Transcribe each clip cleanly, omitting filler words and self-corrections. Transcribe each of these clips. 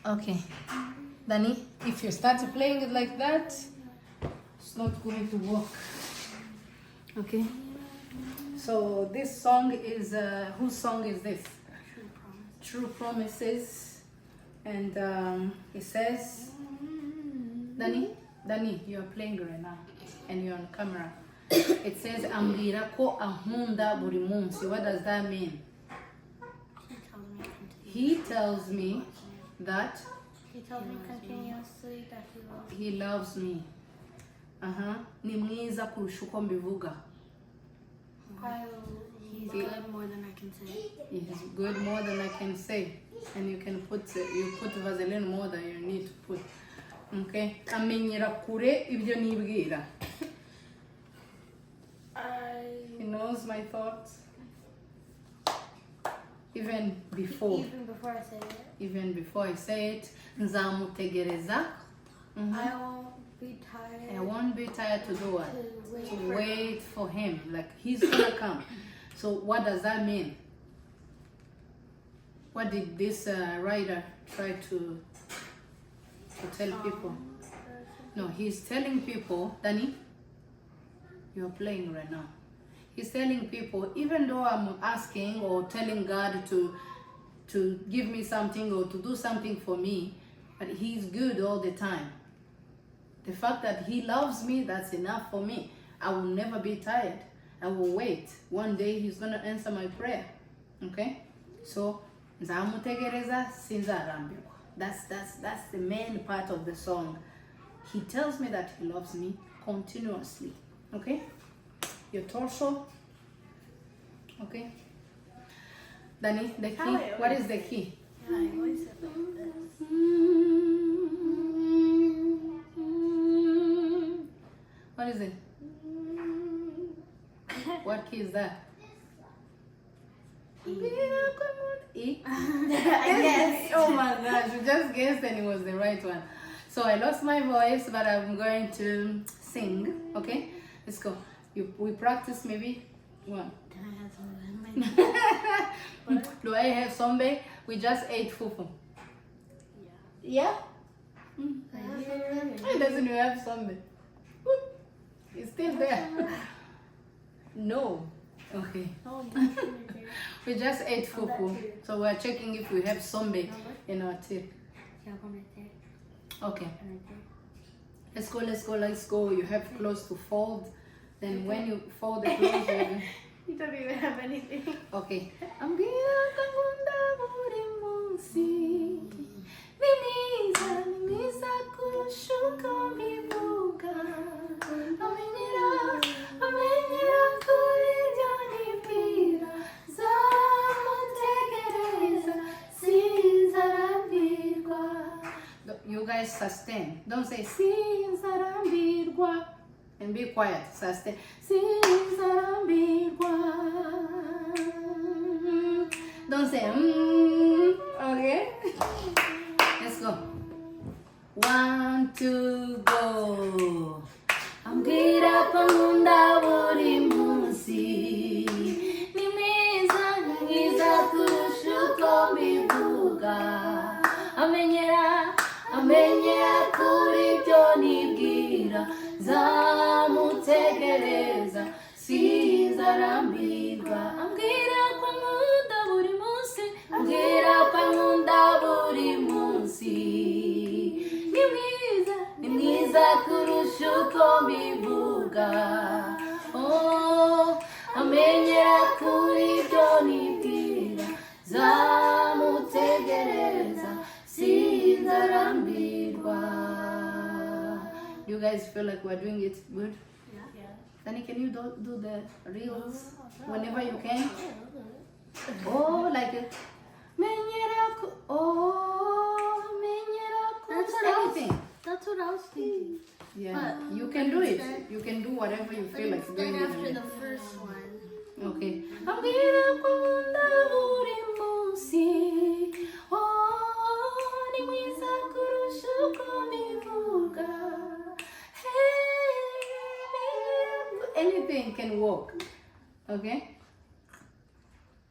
Okay, Danny, if you start playing it like that, it's not going to work. Okay, so this song is, whose song is this? True Promises. And it says, Danny, you are playing right now and you're on camera. It says, Ambwira ko Ankunda Buri Munsi. What does that mean? He tells me that He tells me continuously that he he loves me. Ni mwiza kurusha uko mbivuga. He's good more than I can say. He's good more than I can say. And you can put Vaseline more than you need to put. Okay? Amenyera kure ibyo nibwira. He knows my thoughts. Even before I say it. Even before I say it, nzamutegereza. I won't be tired. I won't be tired to do what? To Wait for him. Like he's gonna come. So what does that mean? What did this writer try to tell people? No, he's telling people, Danny, you're playing right now. He's telling people, even though I'm asking or telling God to give me something or to do something for me, but he's good all the time. The fact that he loves me, that's enough for me. I will never be tired. I will wait. One day he's going to answer my prayer. Okay? So, nzamutegereza sinzarambirwa. That's the main part of the song. He tells me that he loves me continuously. Okay? Your torso. Okay? Danny, the key. What is the key? I always say like this. What is it? What key is that? E? Yes. Oh my gosh, you just guessed and it was the right one. So I lost my voice, but I'm going to sing. Okay? Let's go. We practice maybe one. Can I have some of that? Do I have sombe? We just ate fufu. Yeah? Why doesn't you have sombe? It's still there. No. Okay. Oh, you should be there. We just ate On that fufu. too. So we're checking if we have sombe in our teeth. Yeah, one right there. Okay. And right there. Let's go. You have clothes to fold. Then when you fold the clothes, You don't even have anything. okay. Ambwira Ankunda Buri Munsi. Ni mwiza kurusha uko mbivuga. Amenyera kuri ibyo nibwira. Nzamutegereza sinzarambirwa. You guys sustain. Don't say sinzarambirwa. And be quiet. Sustain. Sinzarambirwa. Don't say okay? Let's go. 1, 2, go. Ambwira Ankunda Buri Munsi. Ni mwiza kurusha uko mbivuga. Amenyera kuri ibyo nibwira. Nzamutegereza sinzarambirwa. Ambwira Ankunda Buri Munsi. Ambwira Ankunda Buri Munsi. Ni mwiza kurusha uko mbivuga. Oh, amenyera kuri ibyo nibwira. Nzamutegereza sinzarambirwa. You guys feel like we're doing it good? Yeah. Danny, can you do the reels whenever you can? Oh, like it. Anything. That's what I was thinking. Yeah, But you can do it. You can do whatever you feel like doing. After it. the first one. Okay. Ambwira Ankunda Buri Munsi. Oh, ni mwiza kurusha uko mbivuga. Hey, anything can work. Okay?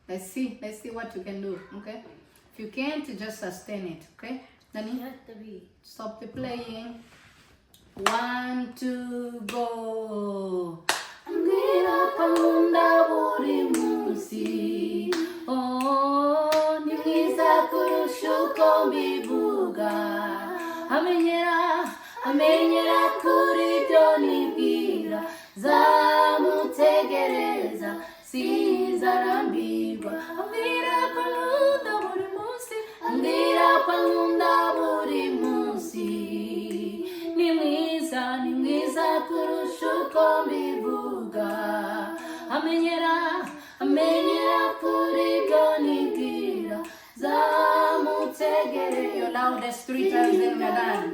Let's see what you can do. Okay? If you can't, just sustain it. Okay? Danny, Let the beat. stop the playing. 1, 2, go. Ambwira Ankunda buri munsi. Oh, ni mwiza kurusha uko mbivuga. Amenyera kuri byo nibwira. Zamutegereza sinzarambirwa. Ambwira Ankunda buri munsi. Ambwira Ankunda buri munsi. Ni mwiza kurusha uko mbivuga. Amenyera kuri byo nibwira. Zamutegereza. Your loudest 3 times in my done.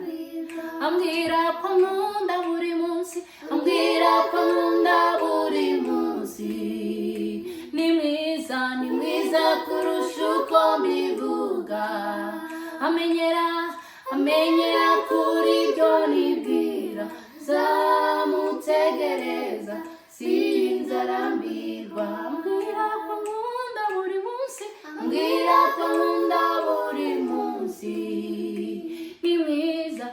Ambwira Ankunda buri munsi. Ambwira Ankunda buri munsi. Ni mwiza kurusha uko mbivuga. Amenyera kuri byo nibwira. Zamutegereza sinzarambirwa. Ambwira Ankunda buri munsi. Ambwira Ankunda buri munsi. Ni mwiza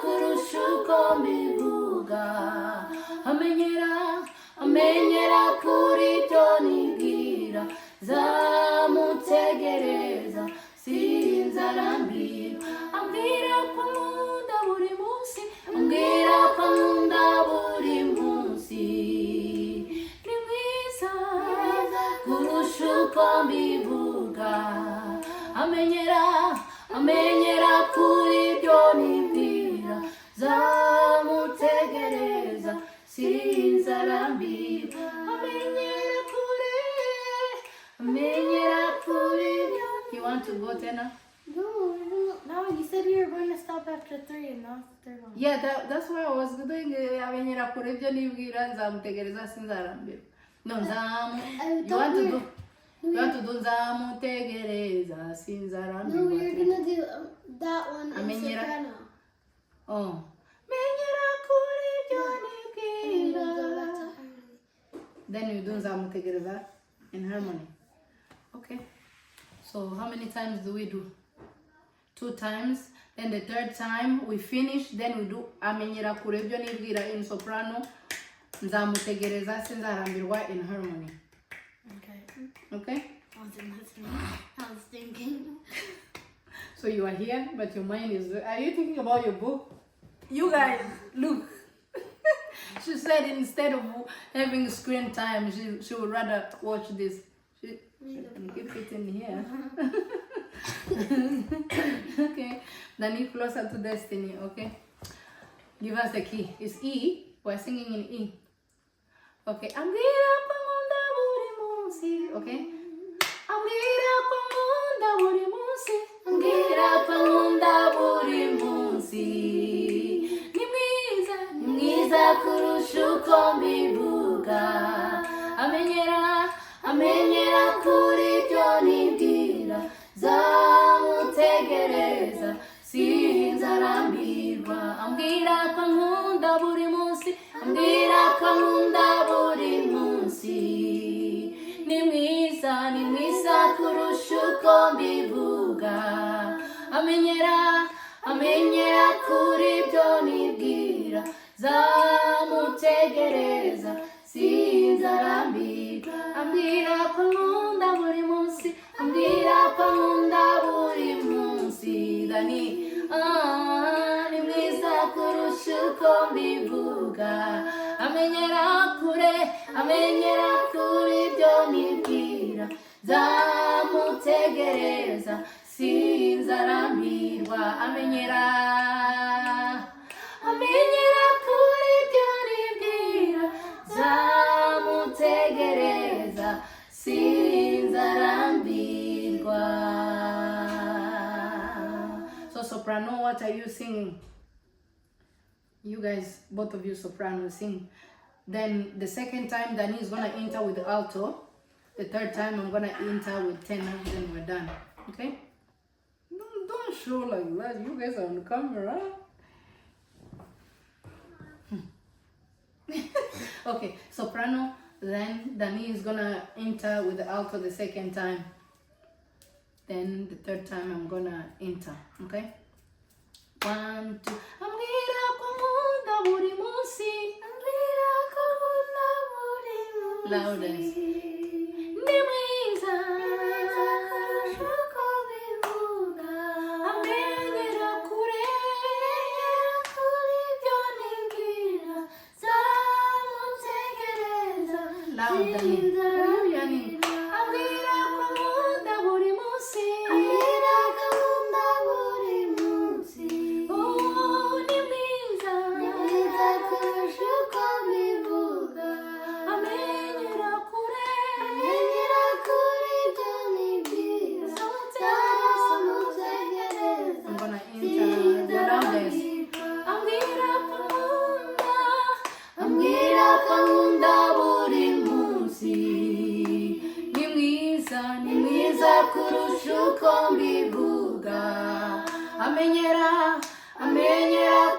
kurusha uko mbivuga. Amenyera kuri byo nibwira. Zamutegereza sinzarambirwa. Ambwira Ankunda buri munsi. Ambwira Ankunda buri munsi. Ni mwiza kurusha uko mbivuga. Amenyera kuri byo nibwira. Zamutegereza sinzarambirwa. Amenyera kuri byo. You want to go, Tena? No, no, you said we were going to stop after 3 and now it's the third one. Yeah, that's why I was doing. Amenyera kuri byo nibwira. Nzamutegereza sinzarambirwa. No, you want to do nzamutegereza sinzarambirwa. No, you're gonna do that one in Amenyera. soprano. Oh. Amenyera kuri byo And then you go back nibwira. to harmony. Then you do nzamutegereza in harmony. Okay. So how many times do we do? 2 times. Then the 3rd time we finish. Then we do amenyera kuri byo nibwira in soprano. Nzamutegereza sinzarambirwa in harmony. Okay. Okay? I wasn't listening. I was thinking. So you are here, but your mind is. Are you thinking about your book? You guys, look. She said instead of having screen time, she would rather watch this. She can keep it in here. Okay. Then you closer to destiny. Okay. Give us the key. It's E. We're singing in E. Okay. Ambwira Ankunda buri munsi. Okay. Ambwira Ankunda buri munsi. Ambwira Ankunda buri munsi. Ni mwiza kurusha uko mbivuga. Amenyera kuri byo nibwira. Zamutegereza sinzarambirwa. Ambwira Ankunda buri munsi. Ambwira Ankunda buri munsi. Ni mwiza kurusha uko mbivuga. Amenyera kuri byo nibwira. Zamutegereza sinzarambirwa. Ambwira Ankunda buri munsi. Ambwira Ankunda buri munsi. Dani, ni mwiza kurusha uko mbivuga. Amenyera kuri byo nibwira. Zamutegereza sinzarambirwa. Amenyera kuri byo nibwira. Zamutegereza sinzarambirwa. So soprano, what are you singing? You guys, both of you soprano, sing. Then the 2nd time, Dani is gonna enter with the alto. The 3rd time, I'm gonna enter with tenor. Then we're done. Okay? Don't show like that. You guys are on camera. Okay, soprano. Then Dani is gonna enter with the alto the 2nd time. Then the third time I'm gonna enter. Okay. 1, 2. Ambwira Ankunda Buri Munsi. Ambwira Ankunda Buri Munsi. Loudest. Ni mwiza. Kurusha uko bivuga. Amenyera kure. Kuri ibyo nibwira. Nzamutegereza. Loudly. Yani. Ambwira Ankunda Buri Munsi. Ambwira Ankunda Buri Munsi. Oh, ni mwiza. Nibwiza kurusha uko bivuga. Amenyera kure. Amenyera kuri ibyo nibwira. Nzamutegereza. I'm gonna enter the loudest. Ambwira Ankunda. Ambwira Ankunda Buri Munsi. Ni mwiza, Ni mwiza kurusha uko mbivuga. amenyera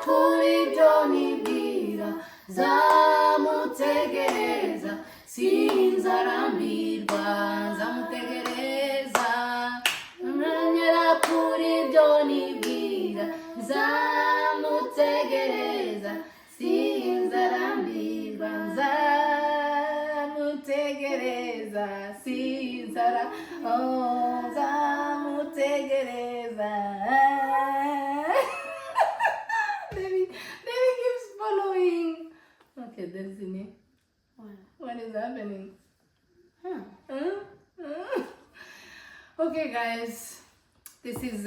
kuri ibyo nibwira. Zamutegereza, sinzarambirwa. Zamutegereza, amenyera kuri ibyo nibwira. Zamutegereza, sinzarambirwa. Zamutegereza, zamutegereza. Baby keeps following. Okay, Destiny. What is happening? Huh? Okay, guys. This is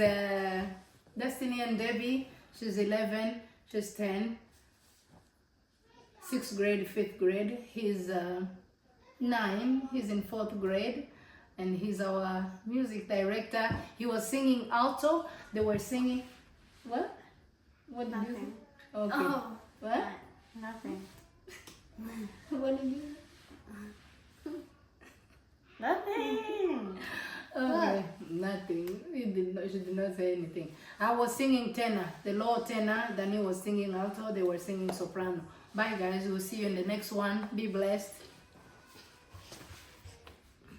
Destiny and Debbie. She's 11. She's 10. 6th grade, 5th grade. He's 9. He's in 4th grade. And he's our music director. He was singing alto. They were singing... What? What did you Nothing. say? Okay. Oh. What? Nothing. What did you Nothing. Okay, nothing. She did not say anything. I was singing tenor, the low tenor. Danny was singing alto. They were singing soprano. Bye, guys. We'll see you in the next one. Be blessed.